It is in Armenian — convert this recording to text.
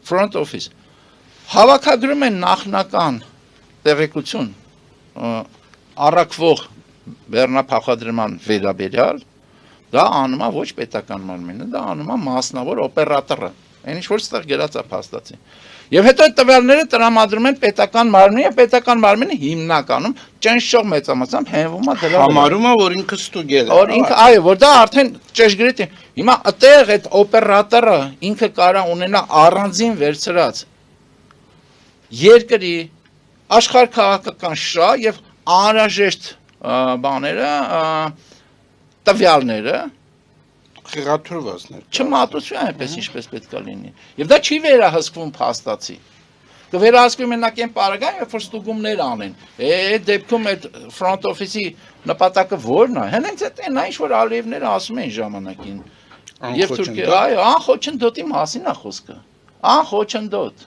front office հավաքագրում են նախնական տեղեկություն առաքվող բեռնափոխադրման վերաբերյալ, դա անում է ոչ պետական մարմինը, դա անում է մասնավոր օպերատորը, այն ինչ որ ստեղ գրած է փաստացի։ Եվ հետո այդ տվյալները տրամադրում են պետական մարմինին, եւ պետական մարմինը հիմնականում ճնշող մեծամասամբ հենվում է դրա համարում է, որ ինքը ստուգել է։ Որ ինքը այո, որ դա արդեն ճշգրիտ է։ Հիմա այդտեղ այդ օպերատորը ինքը կարա ունենա առանձին վերցրած երկրի աշխարհ քաղաքական շահ եւ անհրաժեշտ բաները տվյալները խեղաթյուրվածներ չմատուցվում այնպես ինչպես պետք է լինի եւ դա չի վերահսկվում փաստացի կվերահսկվի մենակ այն պարագայում երբ որ ստուգումներ անեն այդ դեպքում այդ front office-ի նպատակը ո՞րն է հենց այդ այն ինչ որ Ալիևները ասում են ժամանակին եւ Թուրքիա այո անխոչնդոտի մասին է խոսքը անխոչնդոտ